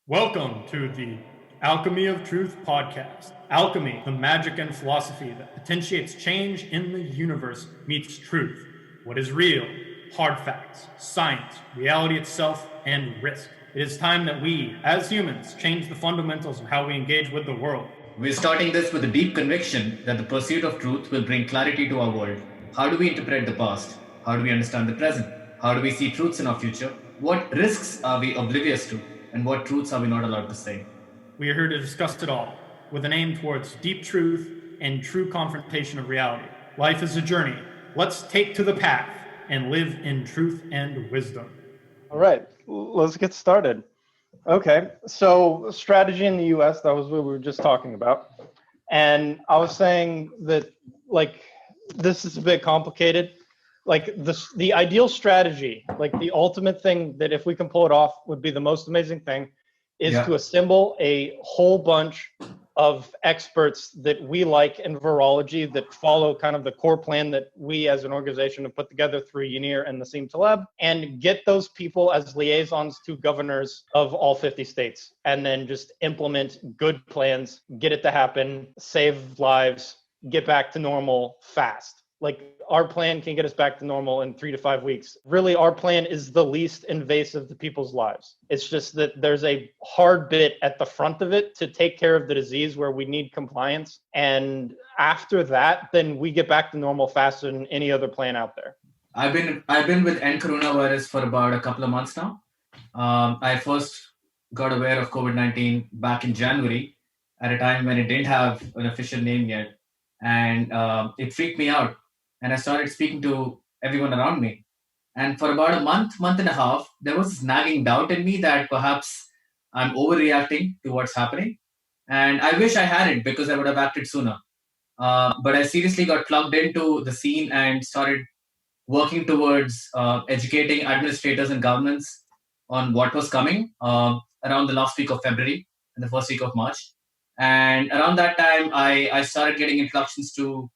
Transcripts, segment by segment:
Welcome to the Alchemy of Truth podcast. Alchemy, the magic and philosophy that potentiates change in the universe, meets truth. What is real? Hard facts, science, reality itself, and risk. It is time that we, as humans, change the fundamentals of how we engage with the world. We're starting this with a deep conviction that the pursuit of truth will bring clarity to our world. How do we interpret the past? How do we understand the present? How do we see truths in our future? What risks are we oblivious to? And what truths are we not allowed to say? We are here to discuss it all, with an aim towards deep truth and true confrontation of reality. Life is a journey. Let's take to the path and live in truth and wisdom. All right, let's get started. Okay, so strategy in the US, that was what we were just talking about. And I was saying that, this is a bit complicated. The ideal strategy, the ultimate thing that if we can pull it off would be the most amazing thing, is to assemble a whole bunch of experts that we like in virology that follow kind of the core plan that we as an organization have put together through UNIR and Nassim Taleb, and get those people as liaisons to governors of all 50 states, and then just implement good plans, get it to happen, save lives, get back to normal fast. Our plan can get us back to normal in 3 to 5 weeks. Really, our plan is the least invasive to people's lives. It's just that there's a hard bit at the front of it to take care of the disease where we need compliance. And after that, then we get back to normal faster than any other plan out there. I've been with N coronavirus for about a couple of months now. I first got aware of COVID-19 back in January at a time when it didn't have an official name yet. And it freaked me out. And I started speaking to everyone around me. And for about a month and a half, there was this nagging doubt in me that perhaps I'm overreacting to what's happening. And I wish I hadn't, because I would have acted sooner. But I seriously got plugged into the scene and started working towards educating administrators and governments on what was coming around the last week of February and the first week of March. And around that time, I started getting introductions to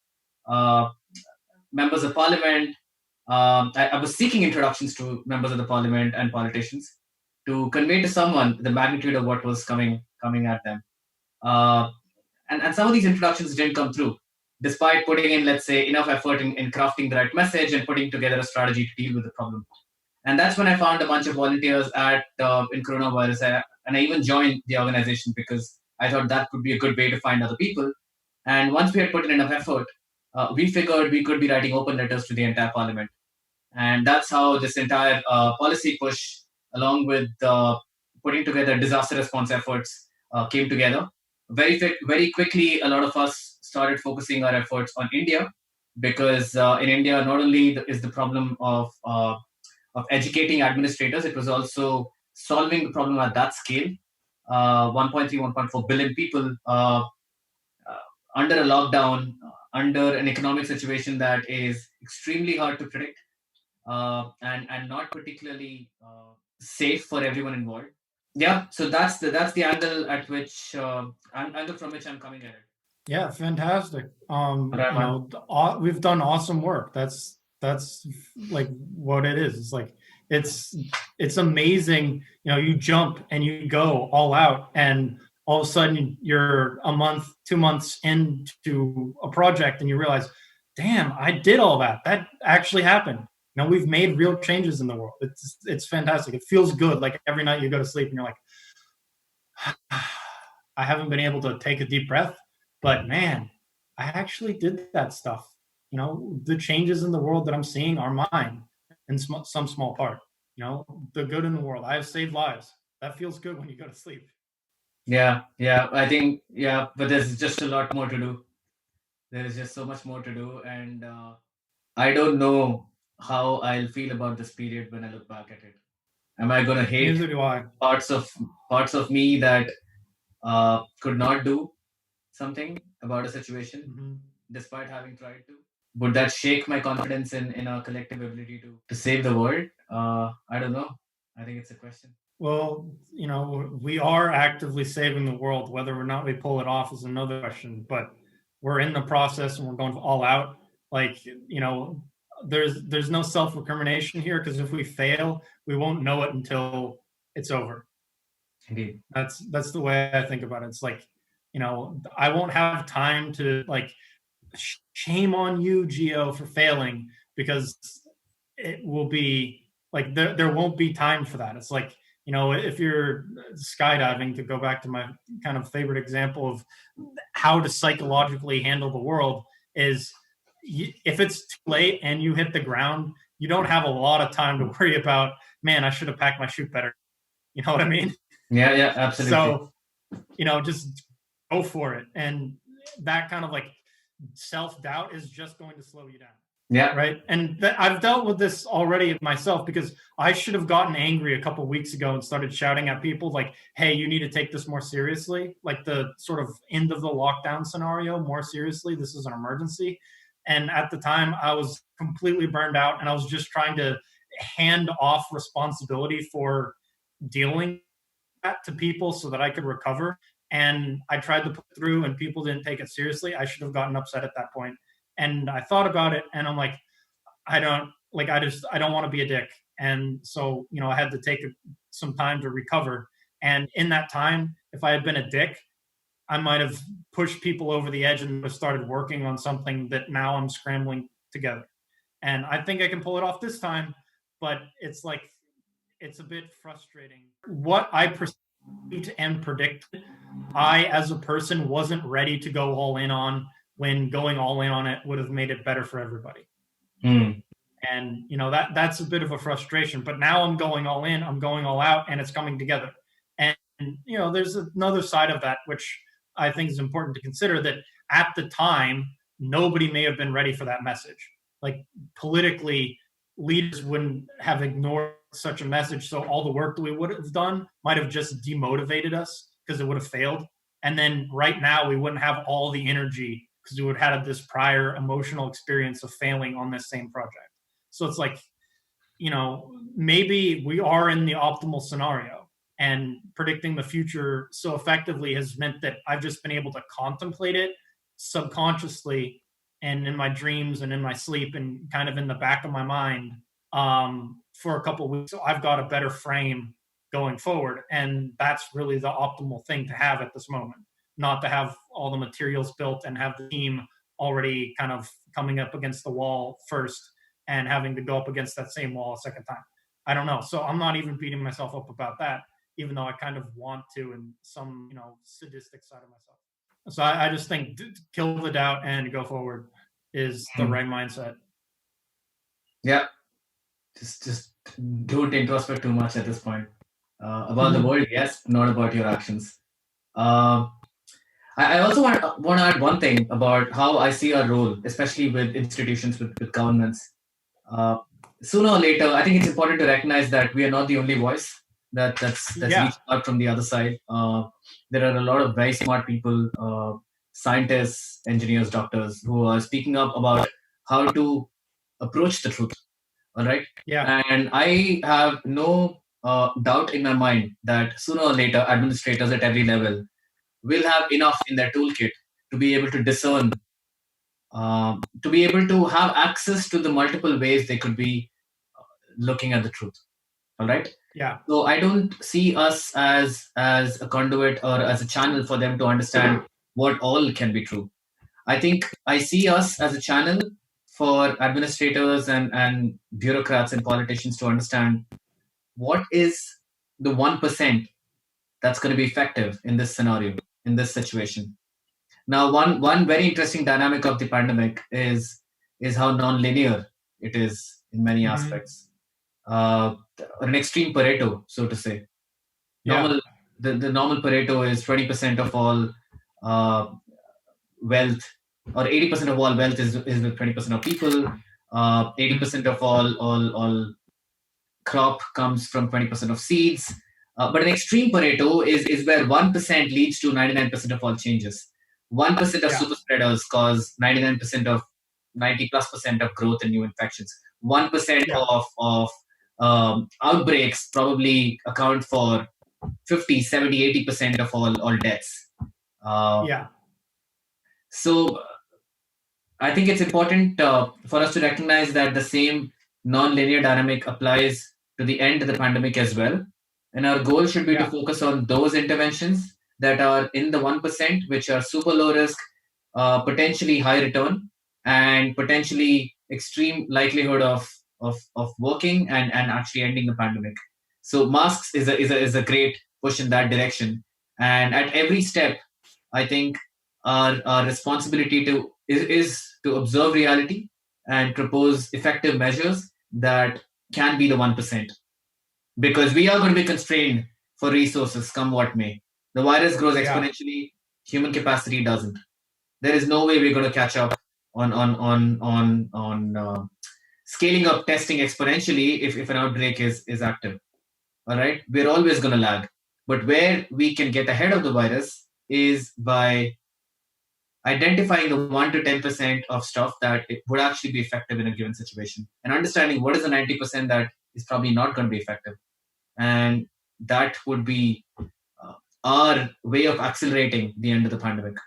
members of parliament. I was seeking introductions to members of the parliament and politicians to convey to someone the magnitude of what was coming at them. And some of these introductions didn't come through, despite putting in, let's say, enough effort in crafting the right message and putting together a strategy to deal with the problem. And that's when I found a bunch of volunteers in coronavirus, and I even joined the organization because I thought that could be a good way to find other people. And once we had put in enough effort, we figured we could be writing open letters to the entire parliament. And that's how this entire policy push, along with putting together disaster response efforts, came together. Very quickly, a lot of us started focusing our efforts on India, because in India, not only is the problem of educating administrators, it was also solving the problem at that scale. 1.3, 1.4 billion people under a lockdown, under an economic situation that is extremely hard to predict, and not particularly safe for everyone involved. Yeah, so that's the angle at which angle from which I'm coming at it. Yeah, fantastic. We've done awesome work. That's like what it is. It's like it's amazing. You jump and you go all out, and all of a sudden you're a month, 2 months into a project, and you realize, damn, I did all that. That actually happened. We've made real changes in the world. It's fantastic. It feels good. Like every night you go to sleep and you're like, I haven't been able to take a deep breath, but man, I actually did that stuff. The changes in the world that I'm seeing are mine in some small part. The good in the world. I have saved lives. That feels good when you go to sleep. Yeah, I think, but there's just a lot more to do. There is just so much more to do, and I don't know how I'll feel about this period when I look back at it. Am I going to hate Neither do I. parts of me that could not do something about a situation despite having tried to? Would that shake my confidence in our collective ability to save the world? I don't know. I think it's a question. Well, we are actively saving the world. Whether or not we pull it off is another question, but we're in the process and we're going all out. There's no self-recrimination here, because if we fail, we won't know it until it's over. Indeed. That's the way I think about it. It's like, I won't have time to like shame on you, Geo, for failing, because it will be like there won't be time for that. It's like, if you're skydiving, to go back to my kind of favorite example of how to psychologically handle the world, is if it's too late and you hit the ground, you don't have a lot of time to worry about, man, I should have packed my chute better. You know what I mean? Yeah, absolutely. So, just go for it. And that kind of like self-doubt is just going to slow you down. Yeah. Right. And I've dealt with this already myself, because I should have gotten angry a couple of weeks ago and started shouting at people like, hey, you need to take this more seriously, like the sort of end of the lockdown scenario more seriously. This is an emergency. And at the time, I was completely burned out, and I was just trying to hand off responsibility for dealing that to people so that I could recover. And I tried to put through, and people didn't take it seriously. I should have gotten upset at that point. And I thought about it, and I'm like, I don't want to be a dick. And so, I had to take some time to recover. And in that time, if I had been a dick, I might have pushed people over the edge and started working on something that now I'm scrambling together. And I think I can pull it off this time, but it's like, it's a bit frustrating. What I perceived and predicted, I, as a person, wasn't ready to go all in on, when going all in on it would have made it better for everybody. And, that's a bit of a frustration. But now I'm going all in, I'm going all out, and it's coming together. And, there's another side of that, which I think is important to consider, that at the time, nobody may have been ready for that message. Like, politically, leaders wouldn't have ignored such a message. So all the work that we would have done might have just demotivated us, because it would have failed. And then right now, we wouldn't have all the energy, because we would have had this prior emotional experience of failing on this same project. So it's like, maybe we are in the optimal scenario, and predicting the future so effectively has meant that I've just been able to contemplate it subconsciously, and in my dreams and in my sleep, and kind of in the back of my mind, for a couple of weeks. So I've got a better frame going forward. And that's really the optimal thing to have at this moment, not to have all the materials built and have the team already kind of coming up against the wall first and having to go up against that same wall a second time. I don't know. So I'm not even beating myself up about that, even though I kind of want to in some, sadistic side of myself. So I just think kill the doubt and go forward is the right mindset. Yeah. Just don't introspect too much at this point. About the world, yes, not about your actions. I also want to add one thing about how I see our role, especially with institutions, with governments. Sooner or later, I think it's important to recognize that we are not the only voice that's reaching out from the other side. There are a lot of very smart people, scientists, engineers, doctors, who are speaking up about how to approach the truth. All right. Yeah. And I have no doubt in my mind that sooner or later, administrators at every level will have enough in their toolkit to be able to discern, to be able to have access to the multiple ways they could be looking at the truth. All right. Yeah. So I don't see us as a conduit or as a channel for them to understand what all can be true. I think I see us as a channel for administrators and bureaucrats and politicians to understand what is the 1% that's going to be effective in this scenario, in this situation. Now, one very interesting dynamic of the pandemic is how non-linear it is in many aspects. An extreme Pareto, so to say. The normal Pareto is 20% of all wealth, or 80% of all wealth is with 20% of people. 80% of all crop comes from 20% of seeds. But an extreme Pareto is where 1% leads to 99% of all changes. 1% of super spreaders cause 99% of 90+% of growth and new infections. 1% of outbreaks probably account for 50, 70, 80% of all deaths. So I think it's important for us to recognize that the same non-linear dynamic applies to the end of the pandemic as well. And our goal should be to Yeah. focus on those interventions that are in the 1%, which are super low risk, potentially high return, and potentially extreme likelihood of working and actually ending the pandemic. So masks is a great push in that direction. And at every step, I think our responsibility is to observe reality and propose effective measures that can be the 1%, because we are going to be constrained for resources come what may. The virus grows Yeah. exponentially, human capacity doesn't. There is no way we're going to catch up on scaling up testing exponentially if an outbreak is active. All right, we're always going to lag. But where we can get ahead of the virus is by identifying the 1 to 10% of stuff that it would actually be effective in a given situation, and understanding what is the 90% that is probably not going to be effective. And that would be our way of accelerating the end of the pandemic.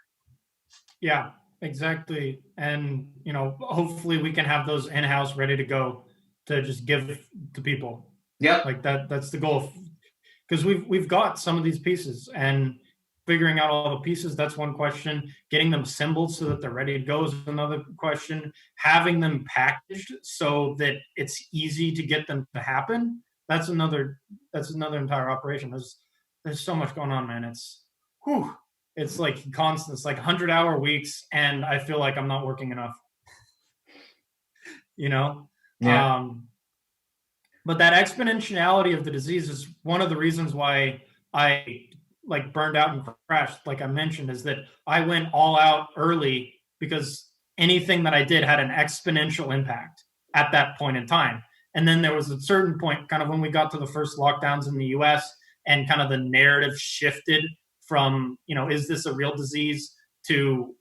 Yeah, exactly. And, hopefully we can have those in-house ready to go to just give to people. Yeah. Like that's the goal. Because we've got some of these pieces, and figuring out all the pieces, that's one question. Getting them assembled so that they're ready to go is another question. Having them packaged so that it's easy to get them to happen, that's another entire operation. There's so much going on, man. It's like constant. It's like 100-hour weeks, and I feel like I'm not working enough. Yeah. But that exponentiality of the disease is one of the reasons why I burned out and crashed. Like I mentioned, is that I went all out early because anything that I did had an exponential impact at that point in time. And then there was a certain point, kind of when we got to the first lockdowns in the US, and kind of the narrative shifted from, is this a real disease, to,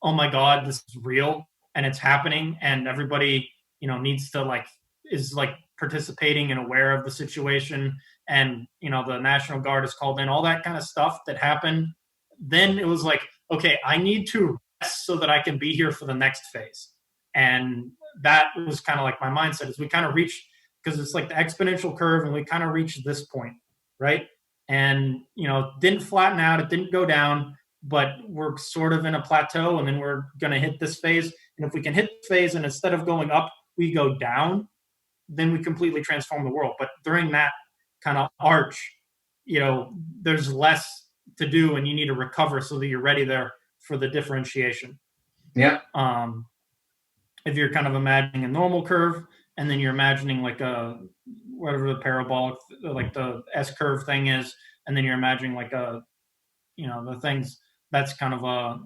oh my God, this is real and it's happening, and everybody, needs to is participating and aware of the situation, and the National Guard is called in, all that kind of stuff that happened. Then it was like, okay, I need to rest so that I can be here for the next phase. And that was kind of like my mindset, is we kind of reached, because it's like the exponential curve, and we kind of reached this point, right? And didn't flatten out, it didn't go down, but we're sort of in a plateau, and then we're going to hit this phase. And if we can hit the phase, and instead of going up, we go down, then we completely transform the world. But during that kind of arch, there's less to do, and you need to recover so that you're ready there for the differentiation. Yeah. If you're kind of imagining a normal curve, and then you're imagining like a, whatever the parabolic, like the S curve thing is, and then you're imagining like a, the things, that's kind of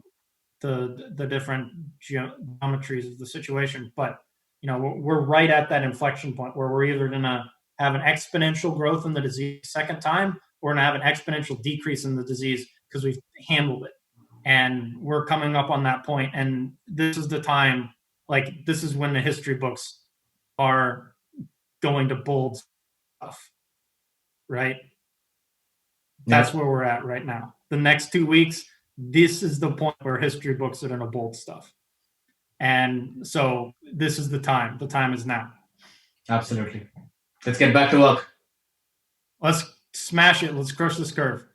the different geometries of the situation. But we're right at that inflection point where we're either going to have an exponential growth in the disease second time, or going to have an exponential decrease in the disease because we've handled it. And we're coming up on that point. And this is the time, this is when the history books are going to bold stuff, right? That's where we're at right now. The next 2 weeks, this is the point where history books are going to bold stuff. And so this is the time. The time is now. Absolutely. Let's get back to work. Let's smash it. Let's crush this curve.